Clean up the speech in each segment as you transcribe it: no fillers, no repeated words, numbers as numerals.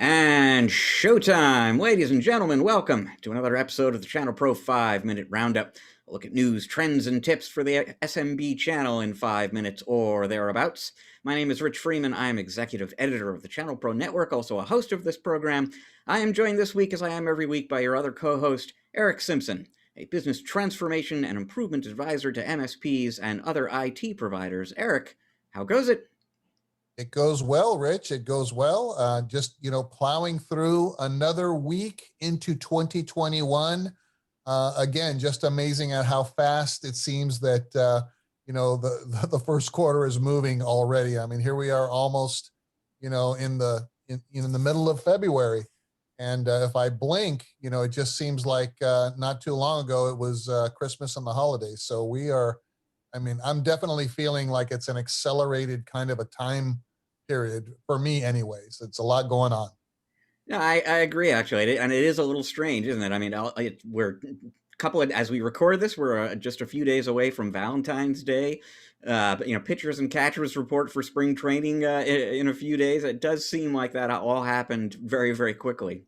And showtime! Ladies and gentlemen, welcome to another episode of the ChannelPro 5-Minute Roundup. A look at news, trends, and tips for the SMB channel in 5 minutes or thereabouts. My name is Rich Freeman. I am executive editor of the ChannelPro Network, also a host of this program. I am joined this week, as I am every week, by your other co-host, Eric Simpson, a business transformation and improvement advisor to MSPs and other IT providers. Eric, how goes it? It goes well, Rich. It goes well. Just, plowing through another week into 2021. Again, just amazing at how fast it seems that, the first quarter is moving already. I mean, here we are almost, in the middle of February. And if I blink, it just seems like not too long ago, it was Christmas and the holidays. So I'm definitely feeling like it's an accelerated kind of a time period for me anyways. It's a lot going on. No, I agree actually, and it is a little strange, isn't it? I mean, we're a couple of as we record this, we're just a few days away from Valentine's Day. But pitchers and catchers report for spring training in a few days. It does seem like that all happened very, very quickly.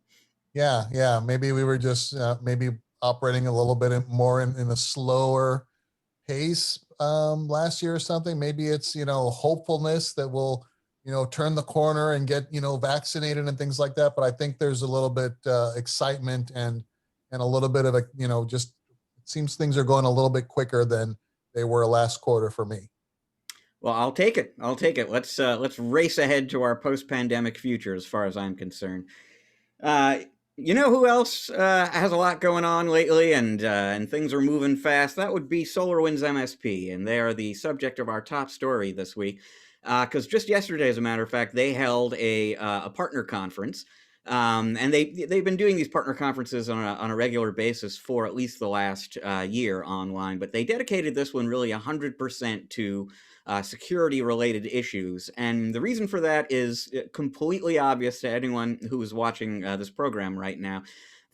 Yeah. Maybe we were just maybe operating a little bit more in a slower pace last year or something. Maybe it's hopefulness that we'll turn the corner and get vaccinated and things like that. But I think there's a little bit excitement and a little bit of a just it seems things are going a little bit quicker than they were last quarter for me. Well, I'll take it. I'll take it. Let's race ahead to our post-pandemic future, as far as I'm concerned. Uh, you know who else has a lot going on lately, and things are moving fast? That would be SolarWinds MSP, and they are the subject of our top story this week. Because just yesterday, as a matter of fact, they held a partner conference, and they've been doing these partner conferences on a regular basis for at least the last year online. But they dedicated this one really 100% to security related issues. And the reason for that is completely obvious to anyone who is watching this program right now.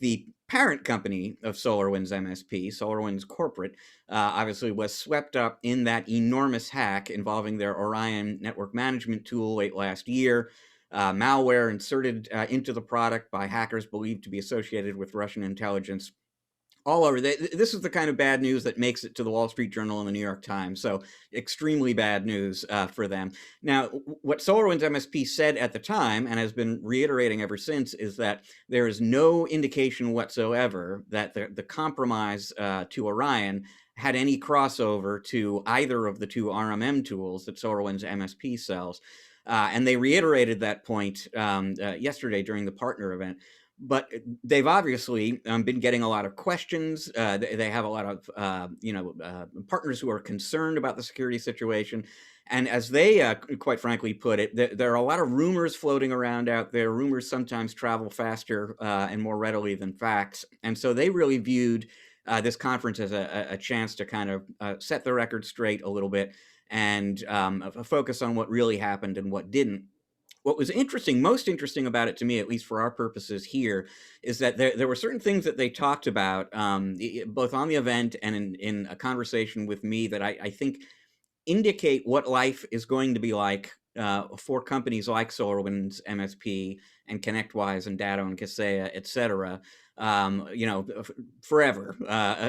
The parent company of SolarWinds MSP, SolarWinds Corporate, obviously was swept up in that enormous hack involving their Orion network management tool late last year. Malware inserted into the product by hackers believed to be associated with Russian intelligence all over. This is the kind of bad news that makes it to the Wall Street Journal and the New York Times. So extremely bad news for them. Now, what SolarWinds MSP said at the time, and has been reiterating ever since, is that there is no indication whatsoever that the compromise to Orion had any crossover to either of the two RMM tools that SolarWinds MSP sells. And they reiterated that point yesterday during the partner event. But they've obviously been getting a lot of questions. They have a lot of partners who are concerned about the security situation. And as they quite frankly put it, there are a lot of rumors floating around out there. Rumors sometimes travel faster and more readily than facts. And so they really viewed this conference as a chance to kind of set the record straight a little bit and focus on what really happened and what didn't. What was interesting, most interesting about it to me, at least for our purposes here, is that there were certain things that they talked about, both on the event and in a conversation with me, that I think indicate what life is going to be like for companies like SolarWinds MSP and ConnectWise and Datto and Kaseya, et cetera, forever,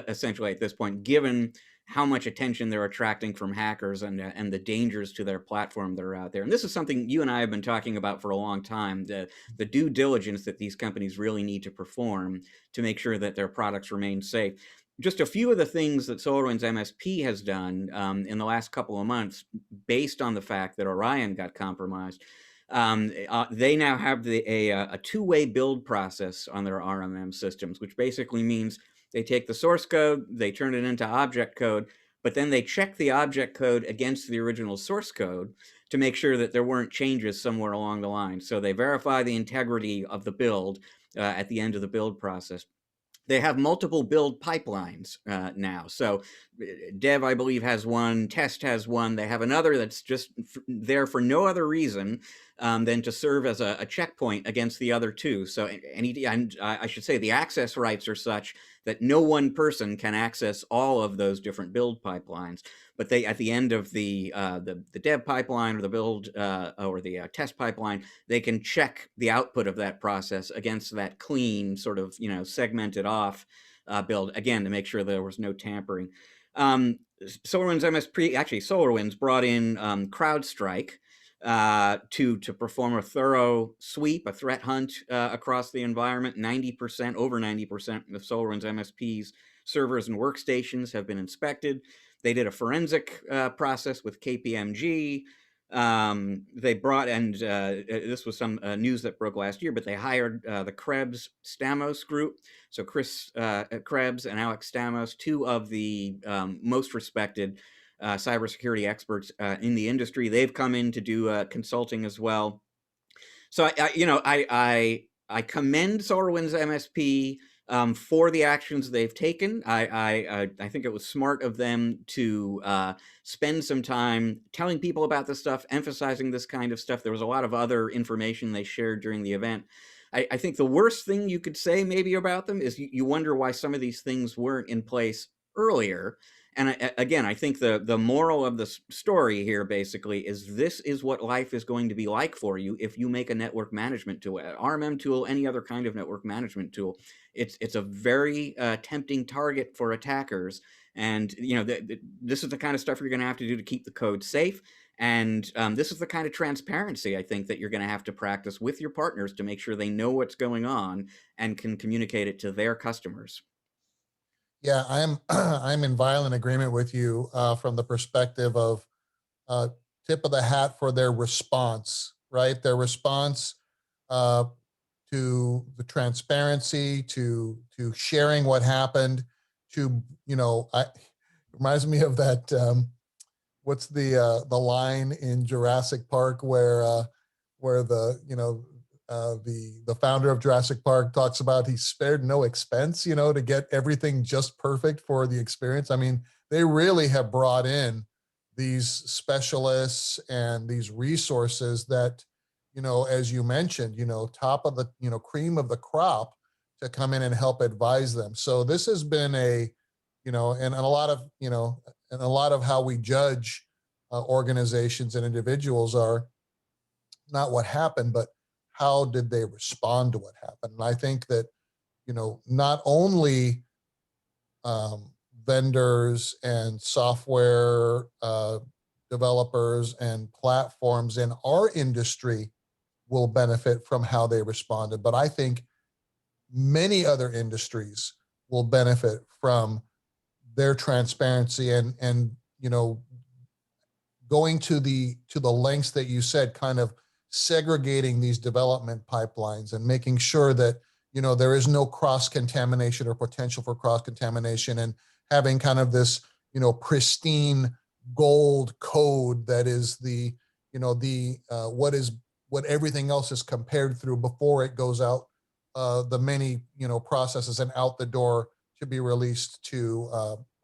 essentially at this point, given how much attention they're attracting from hackers and the dangers to their platform that are out there. And this is something you and I have been talking about for a long time, the due diligence that these companies really need to perform to make sure that their products remain safe. Just a few of the things that SolarWinds MSP has done in the last couple of months, based on the fact that Orion got compromised. They now have a two-way build process on their RMM systems, which basically means they take the source code, they turn it into object code, but then they check the object code against the original source code to make sure that there weren't changes somewhere along the line. So they verify the integrity of the build at the end of the build process. They have multiple build pipelines now. So dev, I believe, has one, test has one. They have another that's just there for no other reason than to serve as a checkpoint against the other two. So I should say the access rights are such that no one person can access all of those different build pipelines. But they, at the end of the dev pipeline or the build or the test pipeline, they can check the output of that process against that clean sort of, segmented off build, again, to make sure there was no tampering. SolarWinds MSP, actually SolarWinds brought in CrowdStrike to perform a thorough sweep, a threat hunt across the environment. 90%, over 90% of SolarWinds MSPs servers and workstations have been inspected. They did a forensic process with KPMG. They brought, and this was some news that broke last year, but they hired the Krebs Stamos group. So Chris Krebs and Alex Stamos, two of the most respected cybersecurity experts in the industry. They've come in to do consulting as well. So I commend SolarWinds MSP for the actions they've taken. I think it was smart of them to spend some time telling people about this stuff, emphasizing this kind of stuff. There was a lot of other information they shared during the event. I think the worst thing you could say maybe about them is you wonder why some of these things weren't in place earlier. And again, I think the moral of the story here basically is this is what life is going to be like for you if you make a network management tool, an RMM tool, any other kind of network management tool. It's a very tempting target for attackers. And this is the kind of stuff you're going to have to do to keep the code safe. And this is the kind of transparency, I think, that you're going to have to practice with your partners to make sure they know what's going on and can communicate it to their customers. Yeah, I'm in violent agreement with you from the perspective of tip of the hat for their response, right? Their response uh, to the transparency, to sharing what happened, to reminds me of that. What's the line in Jurassic Park where the founder of Jurassic Park talks about he spared no expense, to get everything just perfect for the experience. I mean, they really have brought in these specialists and these resources that, as you mentioned, top of the, cream of the crop to come in and help advise them. So this has been and a lot of, and a lot of how we judge organizations and individuals are not what happened, but how did they respond to what happened? And I think that, not only vendors and software developers and platforms in our industry will benefit from how they responded, but I think many other industries will benefit from their transparency and going to the lengths that you said, kind of segregating these development pipelines and making sure that there is no cross contamination or potential for cross contamination, and having kind of this pristine gold code that is the what everything else is compared through before it goes out the many processes and out the door to be released to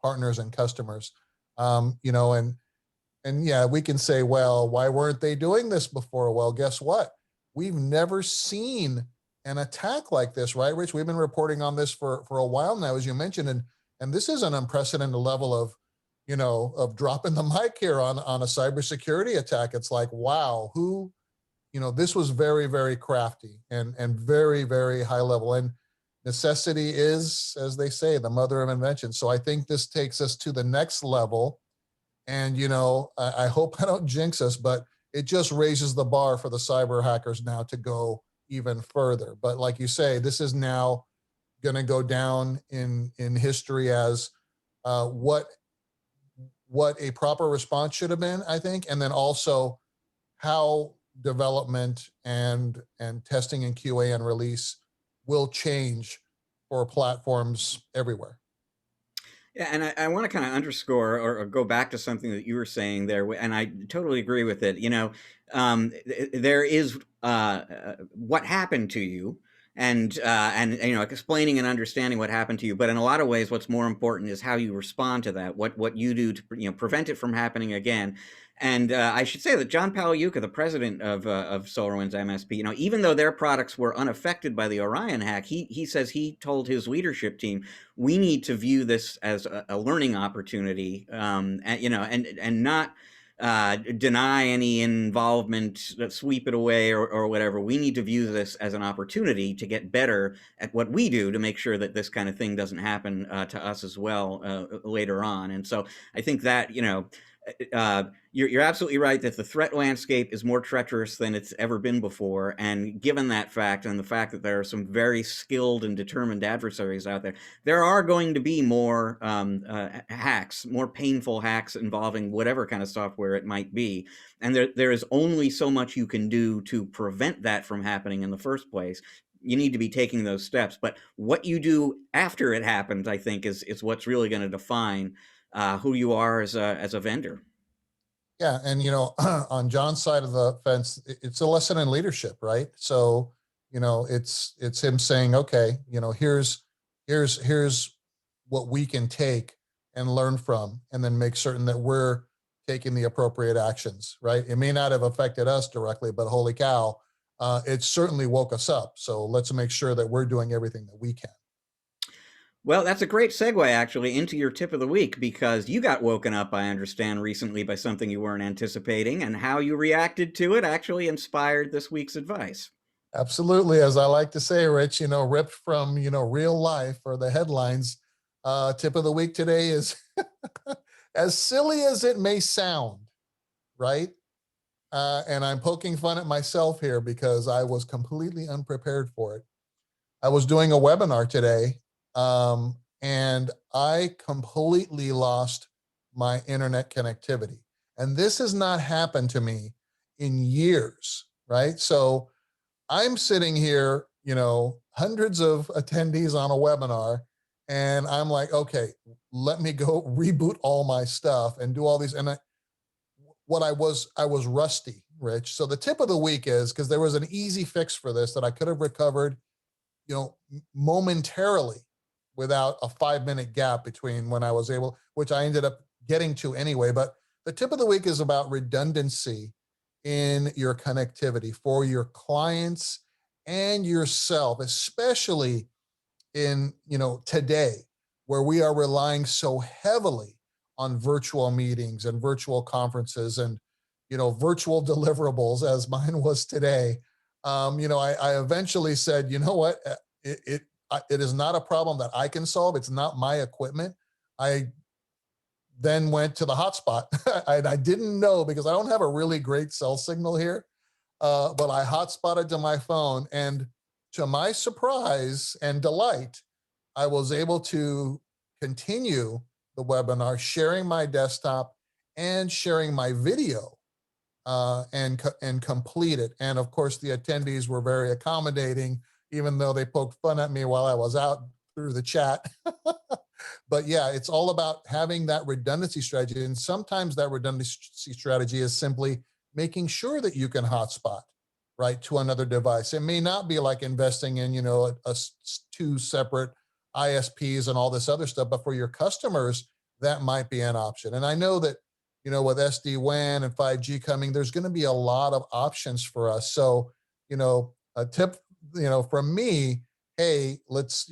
partners and customers. And yeah, we can say, well, why weren't they doing this before? Well, guess what? We've never seen an attack like this, right, Rich? We've been reporting on this for a while now, as you mentioned, and this is an unprecedented level of dropping the mic here on a cybersecurity attack. It's like, wow, this was very, very crafty and very, very high level. And necessity is, as they say, the mother of invention. So I think this takes us to the next level. And, I hope I don't jinx us, but it just raises the bar for the cyber hackers now to go even further. But like you say, this is now going to go down in history as what a proper response should have been, I think. And then also how development and testing and QA and release will change for platforms everywhere. Yeah, and I want to kind of underscore or go back to something that you were saying there, and I totally agree with it. There is what happened to you, and explaining and understanding what happened to you. But in a lot of ways, what's more important is how you respond to that, what you do to prevent it from happening again. And I should say that John Pagliuca, the president of SolarWinds MSP, even though their products were unaffected by the Orion hack, he says he told his leadership team, we need to view this as a learning opportunity, and not deny any involvement, sweep it away, or whatever. We need to view this as an opportunity to get better at what we do to make sure that this kind of thing doesn't happen to us as well later on. And so I think that, you're absolutely right that the threat landscape is more treacherous than it's ever been before. And given that fact, and the fact that there are some very skilled and determined adversaries out there, there are going to be more hacks, more painful hacks involving whatever kind of software it might be. And there is only so much you can do to prevent that from happening in the first place. You need to be taking those steps. But what you do after it happens, I think, is what's really going to define who you are as a vendor. Yeah, and on John's side of the fence, it's a lesson in leadership, right? So, it's him saying, okay, here's what we can take and learn from, and then make certain that we're taking the appropriate actions, right? It may not have affected us directly, but holy cow, it certainly woke us up. So let's make sure that we're doing everything that we can. Well, that's a great segue actually into your tip of the week, because you got woken up, I understand, recently by something you weren't anticipating, and how you reacted to it actually inspired this week's advice. Absolutely. As I like to say, Rich, ripped from, real life or the headlines. Tip of the week today is as silly as it may sound, right? And I'm poking fun at myself here because I was completely unprepared for it. I was doing a webinar today, and I completely lost my internet connectivity. And this has not happened to me in years, right? So I'm sitting here, hundreds of attendees on a webinar, and I'm like, okay, let me go reboot all my stuff and do all these. And I was rusty, Rich. So the tip of the week is, because there was an easy fix for this that I could have recovered, momentarily without a 5-minute gap between when I was able, which I ended up getting to anyway. But the tip of the week is about redundancy in your connectivity for your clients and yourself, especially in, today, where we are relying so heavily on virtual meetings and virtual conferences and, virtual deliverables, as mine was today. I eventually said, you know what, it is not a problem that I can solve. It's not my equipment. I then went to the hotspot. I didn't know, because I don't have a really great cell signal here, but I hotspotted to my phone, and to my surprise and delight, I was able to continue the webinar, sharing my desktop and sharing my video, and complete it. And of course, the attendees were very accommodating, even though they poked fun at me while I was out through the chat. But yeah, it's all about having that redundancy strategy. And sometimes that redundancy strategy is simply making sure that you can hotspot right to another device. It may not be like investing in, two separate ISPs and all this other stuff, but for your customers, that might be an option. And I know that, with SD-WAN and 5G coming, there's going to be a lot of options for us. So, a tip, from me, hey, let's,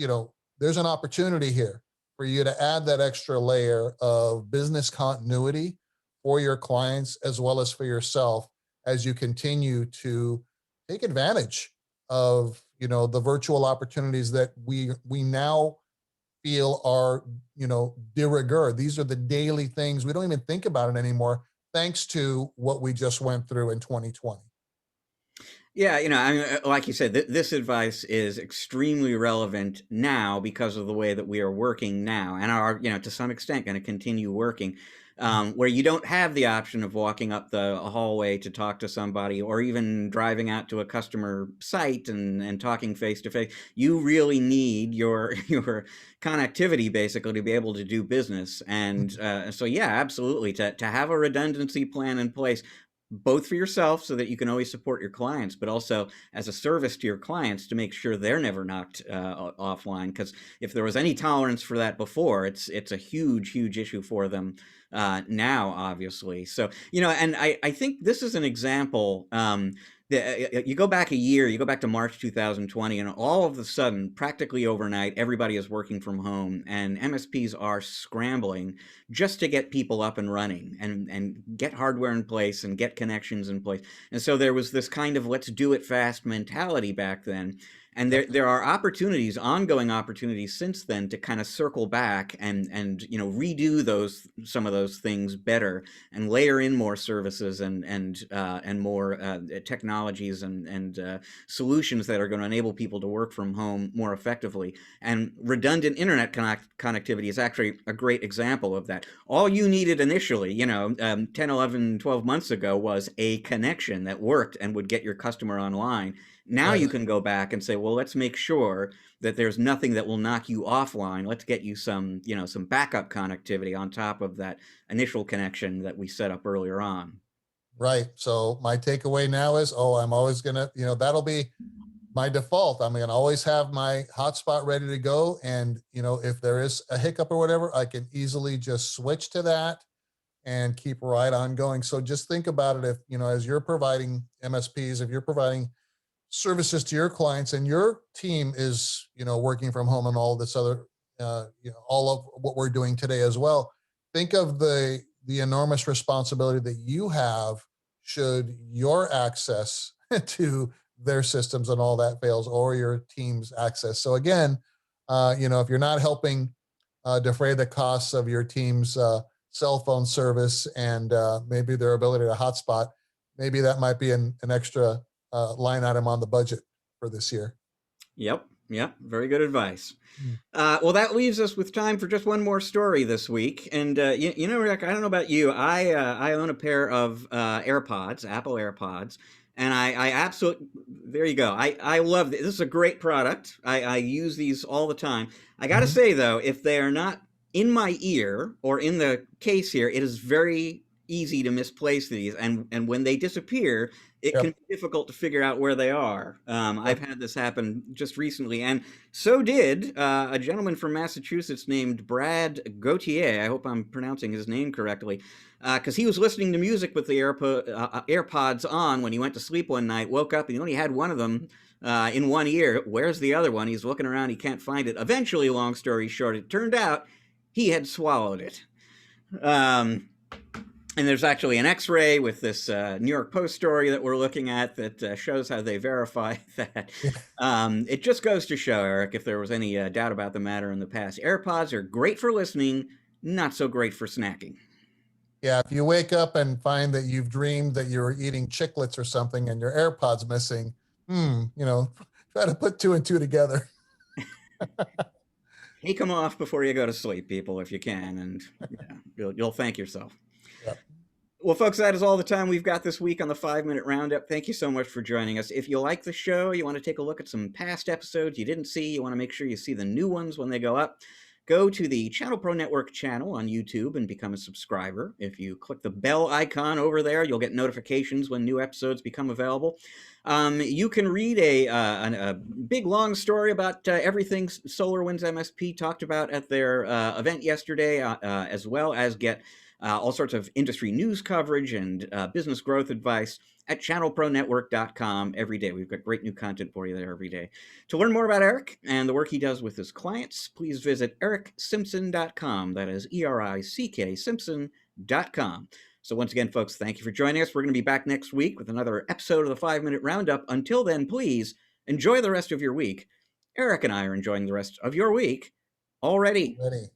there's an opportunity here for you to add that extra layer of business continuity for your clients as well as for yourself, as you continue to take advantage of, the virtual opportunities that we now feel are, de rigueur. These are the daily things. We don't even think about it anymore, thanks to what we just went through in 2020. Yeah, I mean, like you said, this advice is extremely relevant now because of the way that we are working now, and are, to some extent going to continue working, where you don't have the option of walking up the hallway to talk to somebody, or even driving out to a customer site and talking face to face. You really need your your connectivity basically to be able to do business. And so, yeah, absolutely, to have a redundancy plan in place. both for yourself so that you can always support your clients, but also as a service to your clients to make sure they're never knocked offline. Because if there was any tolerance for that before, it's a huge issue for them now, obviously. So, and I think this is an example. You go back a year, you go back to March 2020, and all of a sudden, practically overnight, everybody is working from home, and MSPs are scrambling just to get people up and running and get hardware in place and get connections in place. And so there was this kind of let's do it fast mentality back then. And there are opportunities, ongoing opportunities since then to kind of circle back and redo some of those things better and layer in more services and more technologies and solutions that are going to enable people to work from home more effectively. And redundant internet connectivity is actually a great example of that. All you needed initially, 10, 11, 12 months ago was a connection that worked and would get your customer online. Now Right. you can go back and say, well, let's make sure that there's nothing that will knock you offline. Let's get you some backup connectivity on top of that initial connection that we set up earlier on. Right. So my takeaway now is, I'm always gonna, that'll be my default. I'm gonna always have my hotspot ready to go. And if there is a hiccup or whatever, I can easily just switch to that and keep right on going. So just think about it. If, as you're providing MSPs, if you're providing services to your clients and your team is, working from home and all this other, all of what we're doing today as well, think of the enormous responsibility that you have should your access to their systems and all that fails, or your team's access. So again, if you're not helping defray the costs of your team's cell phone service and maybe their ability to hotspot, maybe that might be an extra line item on the budget for this year. Yep. Very good advice. Mm. Well, that leaves us with time for just one more story this week. And Rick, I don't know about you. I own a pair of AirPods, Apple AirPods, and I absolutely, there you go. I love this. This is a great product. I use these all the time. I got to Mhm. say though, if they are not in my ear or in the case here, it is very easy to misplace these, and when they disappear, it can Yep. be difficult to figure out where they are. I've Yep. had this happen just recently, and so did a gentleman from Massachusetts named Brad Gautier. I hope I'm pronouncing his name correctly, because he was listening to music with the AirPods on when he went to sleep one night, woke up, and he only had one of them in one ear. Where's the other one? He's looking around, he can't find it. Eventually, long story short, it turned out he had swallowed it. And there's actually an X-ray with this New York Post story that we're looking at that shows how they verify that. It just goes to show, Eric, if there was any doubt about the matter in the past, AirPods are great for listening, not so great for snacking. Yeah, if you wake up and find that you've dreamed that you're eating chiclets or something and your AirPods missing, try to put two and two together. Take them off before you go to sleep, people, if you can, and you'll thank yourself. Yep. Well, folks, that is all the time we've got this week on the 5-Minute Roundup. Thank you so much for joining us. If you like the show, you want to take a look at some past episodes you didn't see, you want to make sure you see the new ones when they go up, go to the ChannelPro Network channel on YouTube and become a subscriber. If you click the bell icon over there, you'll get notifications when new episodes become available. You can read a big, long story about everything SolarWinds MSP talked about at their event yesterday, as well as get all sorts of industry news coverage and business growth advice at channelpronetwork.com every day. We've got great new content for you there every day. To learn more about Eric and the work he does with his clients, please visit ericksimpson.com. That is ERICK Simpson.com. So once again, folks, thank you for joining us. We're going to be back next week with another episode of the 5-Minute Roundup. Until then, please enjoy the rest of your week. Eric and I are enjoying the rest of your week already. Ready.